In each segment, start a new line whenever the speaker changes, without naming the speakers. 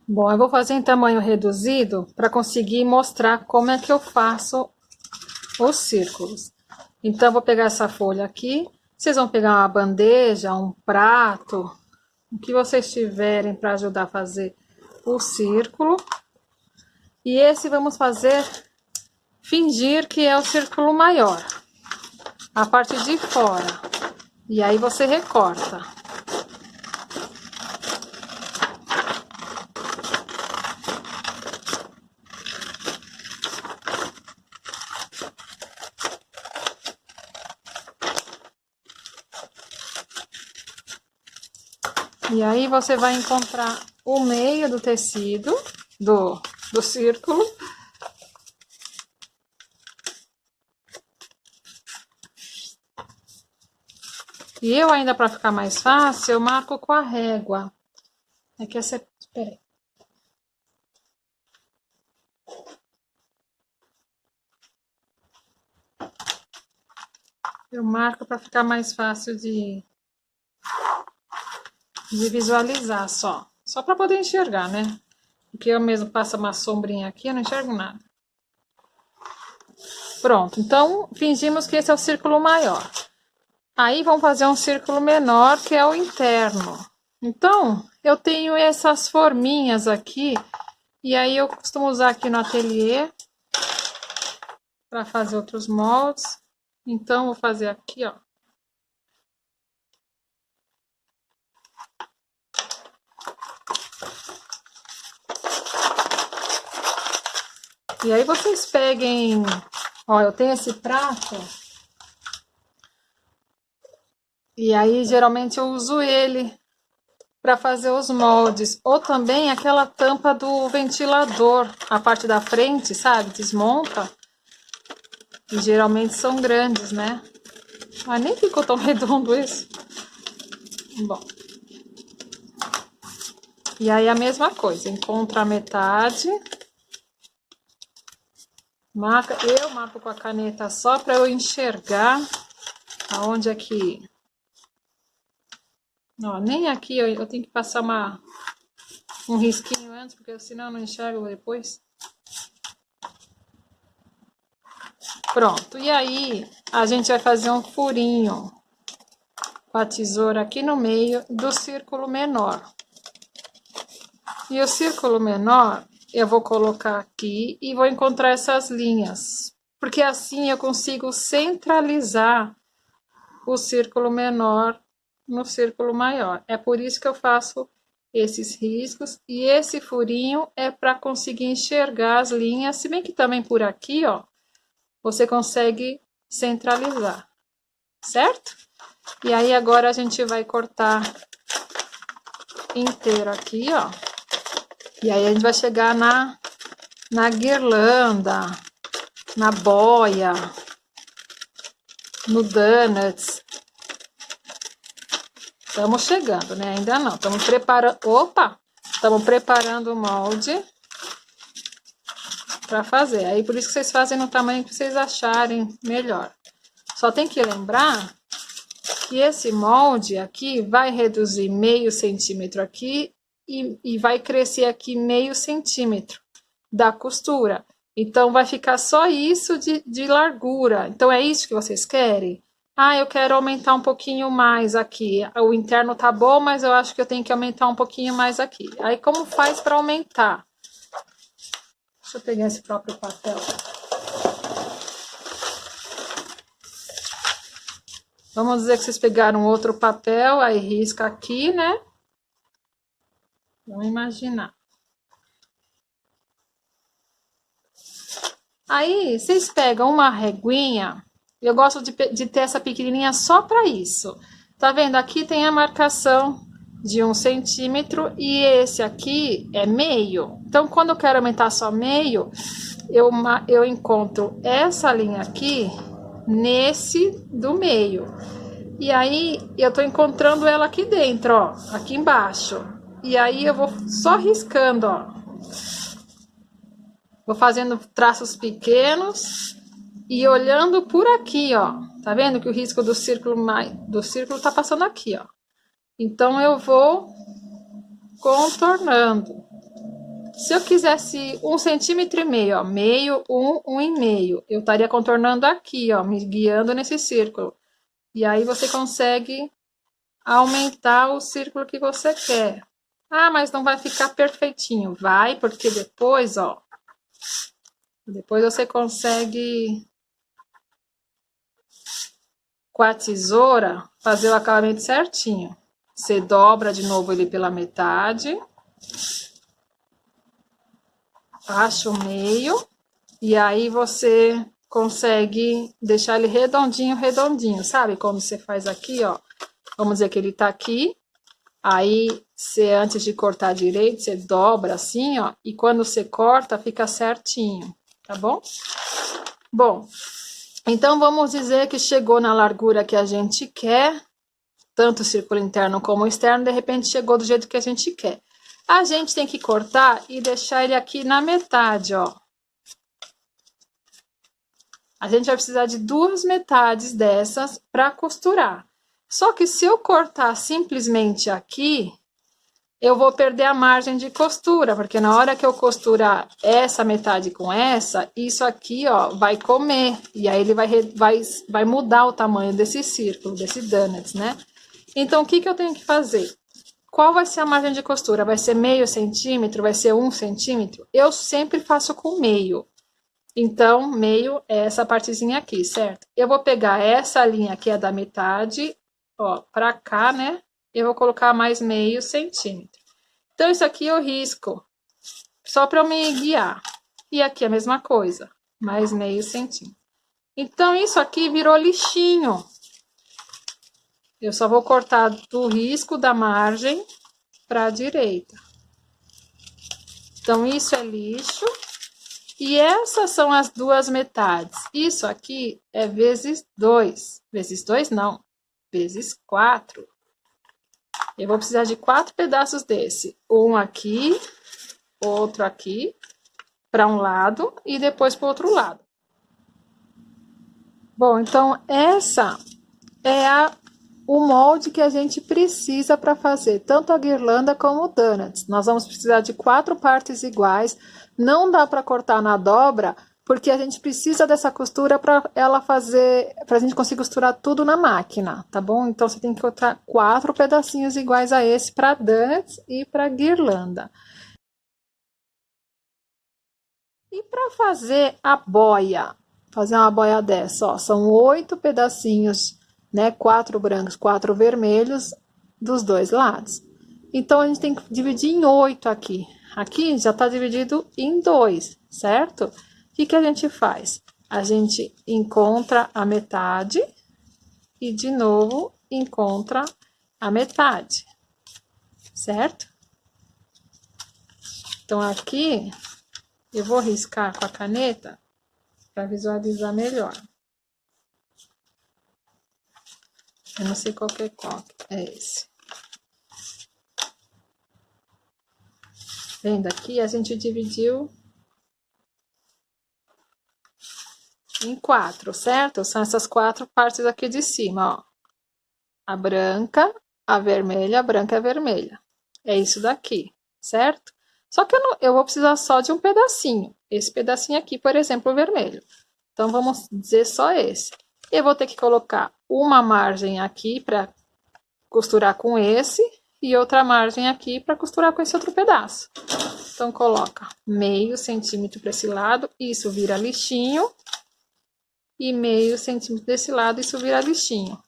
Bom, eu vou fazer em tamanho reduzido para conseguir mostrar como é que eu faço os círculos. Então, eu vou pegar essa folha aqui. Vocês vão pegar uma bandeja, um prato, o que vocês tiverem para ajudar a fazer o círculo. E esse vamos fazer, fingir que é o círculo maior, a parte de fora. E aí você recorta. E aí você vai encontrar o meio do tecido do círculo. E eu ainda, para ficar mais fácil, eu marco com a régua. Aqui essa... Espera aí. Eu marco para ficar mais fácil de visualizar só. Só para poder enxergar, né? Porque eu mesmo passo uma sombrinha aqui, eu não enxergo nada. Pronto, então fingimos que esse é o círculo maior. Aí vamos fazer um círculo menor, que é o interno. Então, eu tenho essas forminhas aqui, e aí eu costumo usar aqui no ateliê para fazer outros moldes. Então, vou fazer aqui, ó. E aí vocês peguem, ó, eu tenho esse prato. E aí, geralmente, eu uso ele para fazer os moldes. Ou também aquela tampa do ventilador, a parte da frente, sabe? Desmonta. E geralmente são grandes, né? Mas nem ficou tão redondo isso. Bom. E aí a mesma coisa, encontra a metade. Marca, eu marco com a caneta só para eu enxergar aonde é que... Ó, nem aqui eu tenho que passar um risquinho antes, porque senão eu não enxergo depois. Pronto, e aí a gente vai fazer um furinho com a tesoura aqui no meio do círculo menor. E o círculo menor eu vou colocar aqui e vou encontrar essas linhas, porque assim eu consigo centralizar o círculo menor no círculo maior. É por isso que eu faço esses riscos, e esse furinho é para conseguir enxergar as linhas, se bem que também por aqui, ó, você consegue centralizar, certo? E aí agora a gente vai cortar inteiro aqui, ó. E aí a gente vai chegar na guirlanda, na boia, no donuts. Estamos chegando, né? Ainda não. Estamos preparando... Opa! Estamos preparando o molde para fazer. Aí por isso que vocês fazem no tamanho que vocês acharem melhor. Só tem que lembrar que esse molde aqui vai reduzir meio centímetro aqui e vai crescer aqui meio centímetro da costura. Então, vai ficar só isso de largura. Então, é isso que vocês querem? Ah, eu quero aumentar um pouquinho mais aqui. O interno tá bom, mas eu acho que eu tenho que aumentar um pouquinho mais aqui. Aí, como faz para aumentar? Deixa eu pegar esse próprio papel. Vamos dizer que vocês pegaram outro papel, aí risca aqui, né? Vamos imaginar. Aí, vocês pegam uma reguinha. Eu gosto de ter essa pequenininha só para isso. Tá vendo? Aqui tem a marcação de 1 centímetro e esse aqui é meio. Então, quando eu quero aumentar só meio, eu encontro essa linha aqui nesse do meio. E aí, eu tô encontrando ela aqui dentro, ó, aqui embaixo. E aí, eu vou só riscando, ó. Vou fazendo traços pequenos e olhando por aqui, ó. Tá vendo que o risco do círculo tá passando aqui, ó. Então, eu vou contornando. Se eu quisesse 1,5 cm, ó, meio, 1,5, eu estaria contornando aqui, ó, me guiando nesse círculo. E aí você consegue aumentar o círculo que você quer. Ah, mas não vai ficar perfeitinho. Vai, porque depois, ó, depois você consegue, com a tesoura, fazer o acabamento certinho. Você dobra de novo ele pela metade. Acha o meio. E aí você consegue deixar ele redondinho, redondinho. Sabe como você faz aqui, ó? Vamos dizer que ele tá aqui. Aí, você, antes de cortar direito, você dobra assim, ó. E quando você corta, fica certinho, tá bom? Bom, então vamos dizer que chegou na largura que a gente quer. Tanto o círculo interno como o externo, de repente chegou do jeito que a gente quer. A gente tem que cortar e deixar ele aqui na metade, ó. A gente vai precisar de 2 metades dessas para costurar. Só que se eu cortar simplesmente aqui, eu vou perder a margem de costura, porque na hora que eu costurar essa metade com essa, isso aqui, ó, vai comer. E aí ele vai mudar o tamanho desse círculo, desse donuts, né? Então, o que que eu tenho que fazer? Qual vai ser a margem de costura? Vai ser meio centímetro? Vai ser 1 centímetro? Eu sempre faço com meio. Então, meio é essa partezinha aqui, certo? Eu vou pegar essa linha que é da metade, ó, pra cá, né? Eu vou colocar mais meio centímetro. Então, isso aqui eu risco, só pra eu me guiar. E aqui a mesma coisa, mais meio centímetro. Então, isso aqui virou lixinho. Eu só vou cortar do risco da margem pra direita. Então, isso é lixo. E essas são as 2 metades. Isso aqui é vezes 2. Vezes 2 não, vezes 4. Eu vou precisar de 4 pedaços desse. Um aqui, outro aqui, para um lado e depois para o outro lado. Bom, então essa é o molde que a gente precisa para fazer tanto a guirlanda como o donuts. Nós vamos precisar de 4 partes iguais. Não dá para cortar na dobra, porque a gente precisa dessa costura para ela fazer, para a gente conseguir costurar tudo na máquina, tá bom? Então você tem que cortar 4 pedacinhos iguais a esse para donuts e para guirlanda. E para fazer a boia, fazer uma boia dessa, ó, são 8 pedacinhos, né? 4 brancos, 4 vermelhos dos 2 lados. Então a gente tem que dividir em 8 aqui. Aqui já está dividido em 2, certo? O que que a gente faz? A gente encontra a metade e de novo encontra a metade, certo? Então aqui eu vou riscar com a caneta para visualizar melhor. Eu não sei qual que é esse. Vendo aqui, a gente dividiu em 4, certo? São essas 4 partes aqui de cima, ó. A branca, a vermelha, a branca e a vermelha. É isso daqui, certo? Só que eu vou precisar só de um pedacinho. Esse pedacinho aqui, por exemplo, o vermelho. Então, vamos dizer só esse. Eu vou ter que colocar uma margem aqui para costurar com esse e outra margem aqui para costurar com esse outro pedaço. Então, coloca meio centímetro para esse lado, isso vira lixinho. E meio centímetro desse lado, isso vira lixinho.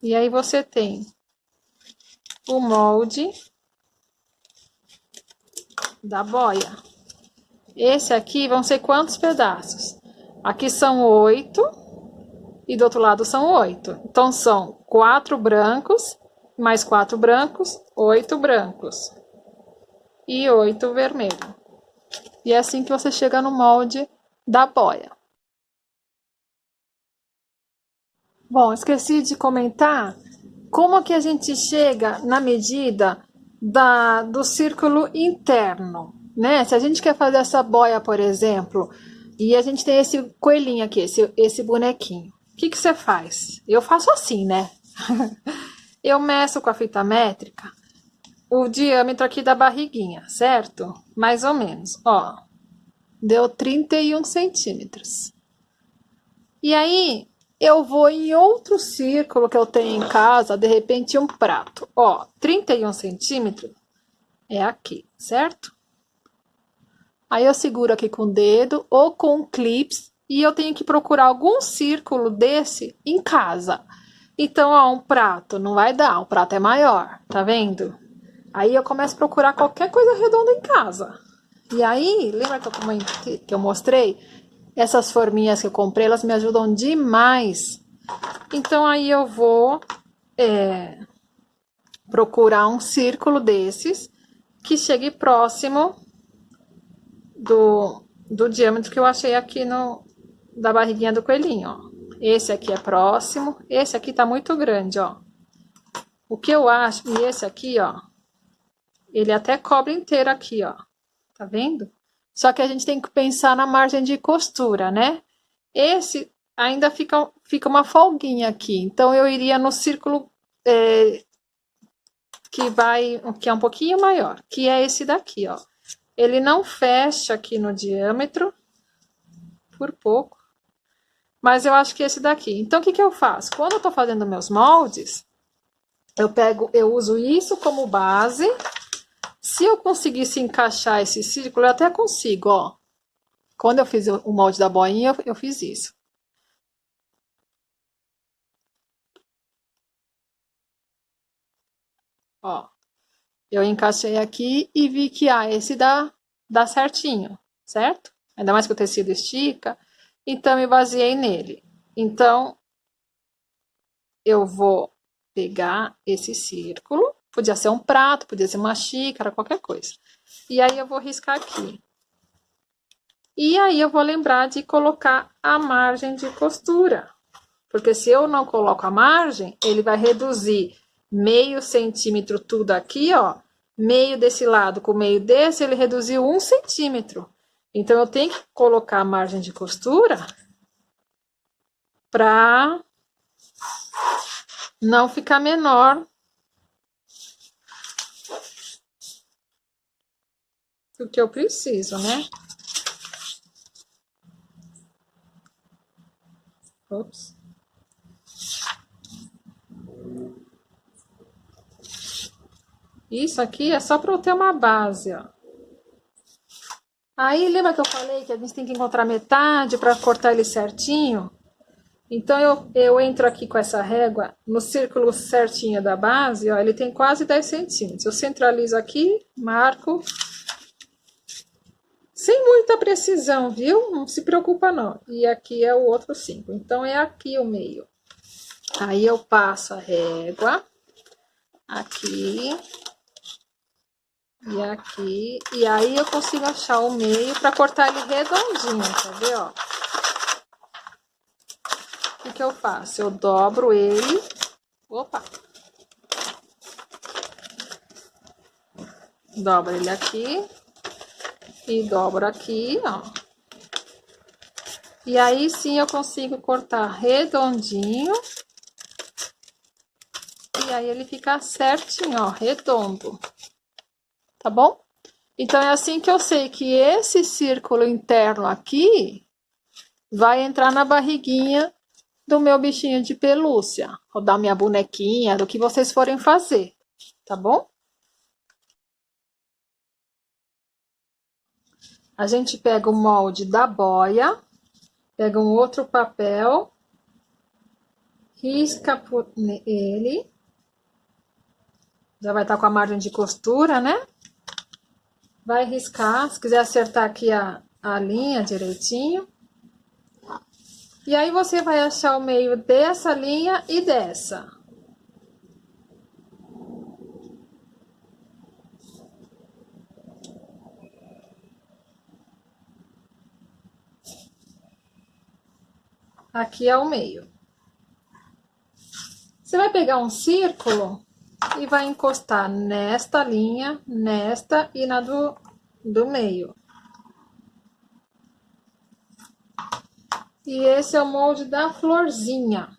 E aí, você tem o molde da boia. Esse aqui vão ser quantos pedaços? Aqui são 8 e do outro lado são 8. Então, são 4 brancos, mais 4 brancos, 8 brancos. E 8 vermelhos. E é assim que você chega no molde da boia. Bom, esqueci de comentar como que a gente chega na medida do círculo interno, né? Se a gente quer fazer essa boia, por exemplo, e a gente tem esse coelhinho aqui, esse bonequinho. O que que você faz? Eu faço assim, né? Eu meço com a fita métrica o diâmetro aqui da barriguinha, certo? Mais ou menos, ó. Deu 31 centímetros. E aí, eu vou em outro círculo que eu tenho em casa, de repente um prato. Ó, 31 centímetros é aqui, certo? Aí eu seguro aqui com o dedo ou com clips e eu tenho que procurar algum círculo desse em casa. Então, ó, um prato não vai dar, um prato é maior, tá vendo? Aí eu começo a procurar qualquer coisa redonda em casa. E aí, lembra que eu mostrei? Essas forminhas que eu comprei, elas me ajudam demais. Então, aí eu vou procurar um círculo desses que chegue próximo do diâmetro que eu achei aqui da barriguinha do coelhinho, ó. Esse aqui é próximo, esse aqui tá muito grande, ó. O que eu acho, e esse aqui, ó, ele até cobre inteiro aqui, ó. Tá vendo? Só que a gente tem que pensar na margem de costura, né? Esse ainda fica uma folguinha aqui. Então, eu iria no círculo que é um pouquinho maior, que é esse daqui, ó. Ele não fecha aqui no diâmetro, por pouco. Mas eu acho que esse daqui. Então, o que eu faço? Quando eu tô fazendo meus moldes, eu uso isso como base. Se eu conseguisse encaixar esse círculo, eu até consigo, ó. Quando eu fiz o molde da boinha, eu fiz isso. Ó, eu encaixei aqui e vi que, esse dá certinho, certo? Ainda mais que o tecido estica. Então, eu baseei nele. Então, eu vou pegar esse círculo. Podia ser um prato, podia ser uma xícara, qualquer coisa. E aí, eu vou riscar aqui. E aí, eu vou lembrar de colocar a margem de costura. Porque se eu não coloco a margem, ele vai reduzir meio centímetro tudo aqui, ó. Meio desse lado com meio desse, ele reduziu 1 centímetro. Então, eu tenho que colocar a margem de costura para não ficar menor do que eu preciso, né? Ops. Isso aqui é só para eu ter uma base, ó. Aí, lembra que eu falei que a gente tem que encontrar metade para cortar ele certinho? Então, eu entro aqui com essa régua no círculo certinho da base, ó, ele tem quase 10 centímetros. Eu centralizo aqui, marco. Sem muita precisão, viu? Não se preocupa, não. E aqui é o outro 5. Então, é aqui o meio. Aí, eu passo a régua. Aqui. E aqui. E aí, eu consigo achar o meio para cortar ele redondinho, quer ver, ó? O que eu faço? Eu dobro ele. Opa! Dobro ele aqui. E dobro aqui, ó. E aí, sim, eu consigo cortar redondinho. E aí, ele fica certinho, ó, redondo. Tá bom? Então, é assim que eu sei que esse círculo interno aqui vai entrar na barriguinha do meu bichinho de pelúcia. Ou da minha bonequinha, do que vocês forem fazer. Tá bom? A gente pega o molde da boia, pega um outro papel, risca por ele. Já vai estar com a margem de costura, né? Vai riscar, se quiser acertar aqui a linha direitinho. E aí, você vai achar o meio dessa linha e dessa. Aqui é o meio. Você vai pegar um círculo e vai encostar nesta linha, nesta e na do meio. E esse é o molde da florzinha.